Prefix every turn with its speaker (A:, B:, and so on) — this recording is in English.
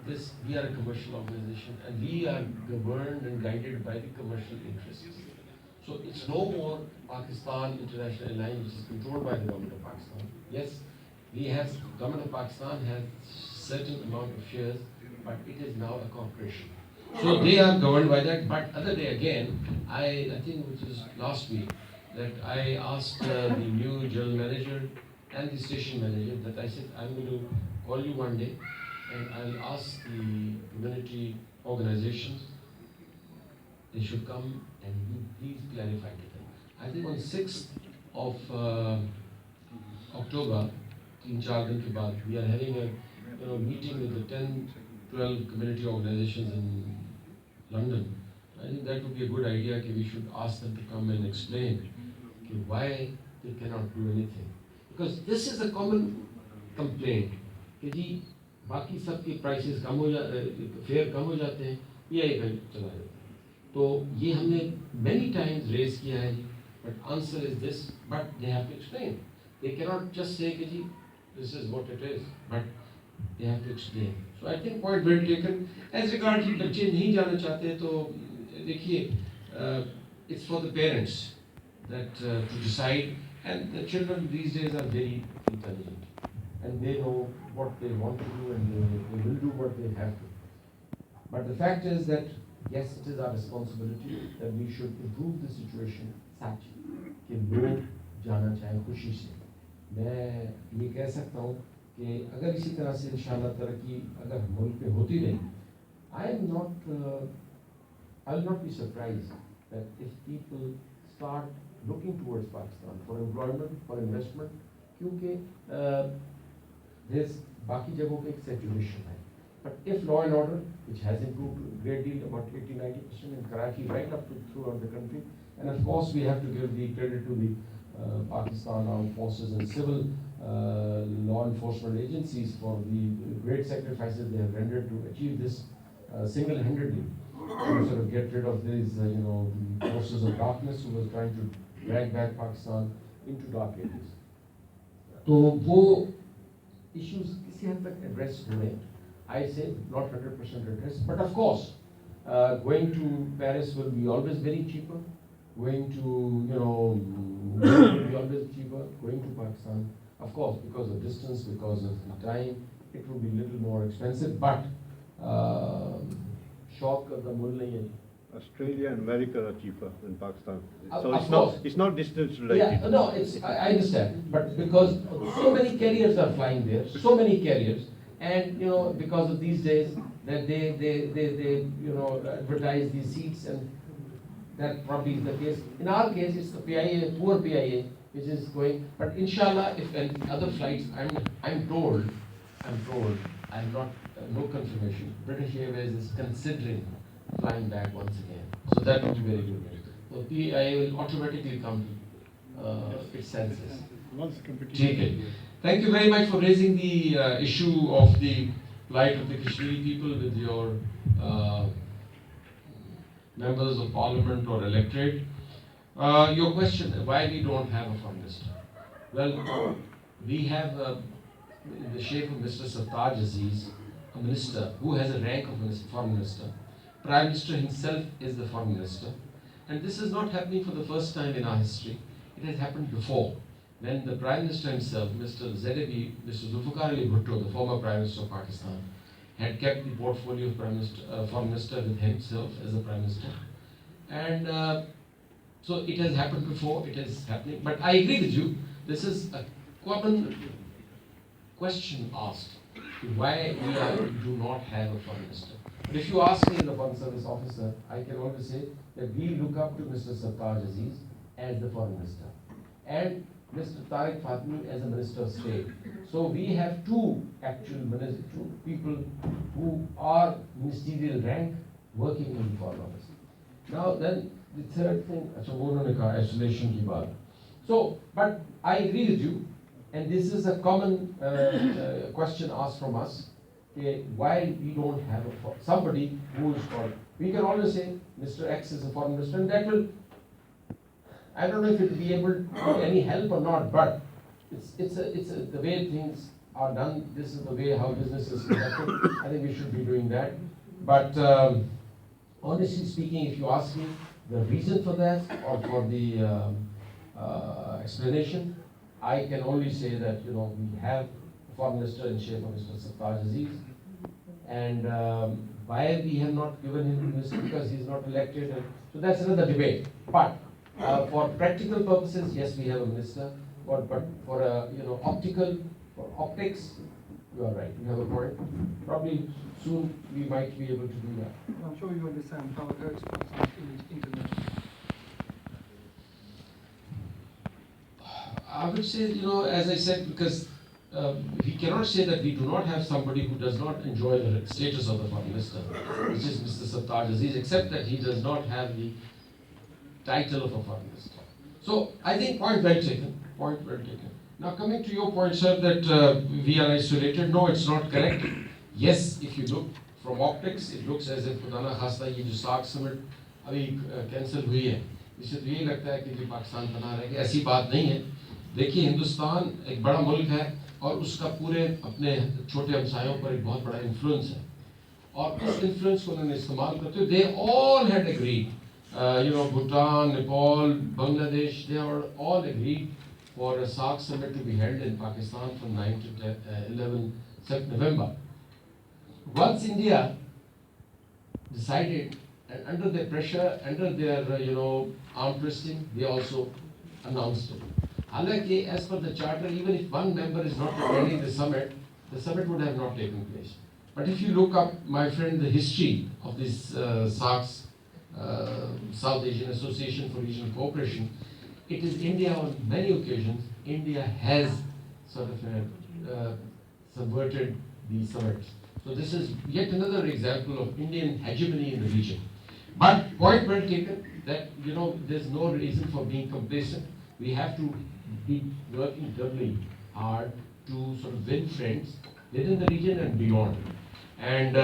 A: this, we are a commercial organization and we are governed and guided by the commercial interests. So it's no more Pakistan International Airlines, which is controlled by the government of Pakistan. Yes, government of Pakistan has certain amount of shares, but it is now a corporation. So they are governed by that. But other day again, I think which was last week, that I asked the new general manager and the station manager that I said, I'm going to call you one day and I'll ask the community organizations, they should come and you please clarify to them. I think on 6th of October, we are having a meeting with the 10-12 community organizations in London. I think that would be a good idea that we should ask them to come and explain why they cannot do anything. Because this is a common complaint कि जी बाकी सब की prices कम हो fair कम हो जाते हैं, ये चला जाता है. तो ये हमने many times raise किया है जी, but answer is this, but they have to explain. They cannot just say कि जी this is what it is, but they have to explain. So I think point well taken. As regards कि बच्चे नहीं जाना चाहते तो देखिए it's for the parents that to decide, and the children these days are very intelligent and they know what they want to do and they will do what they have to. But the fact is that yes, it is our responsibility that we should improve the situation such कि लोग जाना चाहें खुशी से. मैं ये कह सकता हूँ कि अगर इसी तरह से इंशाल्लाह तरक्की अगर मुल्क पे होती रही, I will not be surprised that if people start looking towards Pakistan for employment, for investment, क्योंकि there's बाकी जगहों पे एक saturation है. But if law and order, which has improved a great deal, about 80-90% in Karachi, right up to throughout the country, and of course we have to give the credit to the Pakistan Armed Forces and civil law enforcement agencies for the great sacrifices they have rendered to achieve this single-handedly, to sort of get rid of these, the forces of darkness who was trying to drag back Pakistan into dark ages. तो वो issues किसी हद तक address हुए. I say not 100% addressed, but of course, going to Paris will be always very cheaper. Going to, will be always cheaper. Going to Pakistan, of course, because of distance, because of the time, it will be a little more expensive. But shock of the mull nahi hai.
B: Australia and America are cheaper than Pakistan.
A: So
B: it's not distance related.
A: Yeah, no, I understand, but because so many carriers are flying there, so many carriers, and because of these days that they advertise these seats, and that probably is the case. In our case, it's the PIA, poor PIA, which is going. But inshallah, if any other flights, I'm told, I'm not no confirmation. British Airways is considering flying back once again, so that would be very good. So PIA will automatically come to its senses. Okay. Thank you very much for raising the issue of the plight of the Kashmiri people with your members of parliament or electorate. Your question, why we don't have a foreign minister? Well, we have in the shape of Mr. Saath Aziz, a minister who has a rank of foreign minister. Prime Minister himself is the foreign minister. And this is not happening for the first time in our history. It has happened before. When the Prime Minister himself, Mr. Zaidabi, Mr. Zulfikar Ali Bhutto, the former Prime Minister of Pakistan, had kept the portfolio of Foreign Minister with himself as a Prime Minister. And so it has happened before, it is happening. But I agree with you, this is a common question asked, why we do not have a Foreign Minister. But if you ask me as a Foreign Service officer, I can always say that we look up to Mr. Saath Aziz as the Foreign Minister and Mr. Tariq Fatmi as a Minister of State. So we have two people who are ministerial rank working in the Foreign Office. Now then, the third thing, isolation ki baat. So, but I agree with you, and this is a common question asked from us. Why we don't have somebody who is called. We can always say Mr. X is a foreign minister, and that will, I don't know if it will be able to be any help or not, but it's the way things are done, this is the way how business is conducted, I think we should be doing that. But honestly speaking, if you ask me the reason for that or for the explanation, I can only say that, we have a foreign minister in shape of Mr. Saath Aziz, and why we have not given him the minister, because he is not elected, and so that's another debate. But for practical purposes, yes, we have a minister, but for for optics, you are right, you have a point. Probably soon we might be able to do that.
C: I'm sure you understand how it hurts Pakistan's image internationally.
A: I would say, as I said, because we cannot say that we do not have somebody who does not enjoy the status of the foreign minister, which is Mr. Saath Aziz, except that he does not have the title of a foreign minister. So I think point well taken. Now coming to your point, sir, that we are isolated. No, it's not correct. Yes, if you look from optics, it looks as if खुदा ना खास्ता ये जो साख summit अभी cancel हुई है, इससे तो यही लगता है कि जो पाकिस्तान बना रहेगा, ऐसी बात नहीं है. देखिए, हिंदुस्तान एक बड़ा मुल्क है और उसका पूरे अपने छोटे हमसायों पर एक बहुत बड़ा इन्फ्लुएंस है, और उस इन्फ्लुएंस को उन्होंने इस्तेमाल करते हुए they all had agreed, Bhutan, Nepal, Bangladesh, they were all agreed for a SAARC summit to be held in Pakistan from 9 to 11 November. Once India decided, and under their pressure, under their arm twisting, they also announced it. Halaki, as per the charter, even if one member is not attending the summit would have not taken place. But if you look up, my friend, the history of this SAARC, South Asian Association for Regional Cooperation, it is India on many occasions, India has sort of subverted the summits. So this is yet another example of Indian hegemony in the region. But point well taken that, there's no reason for being complacent. We have to be working doubly hard to sort of win friends within the region and beyond. And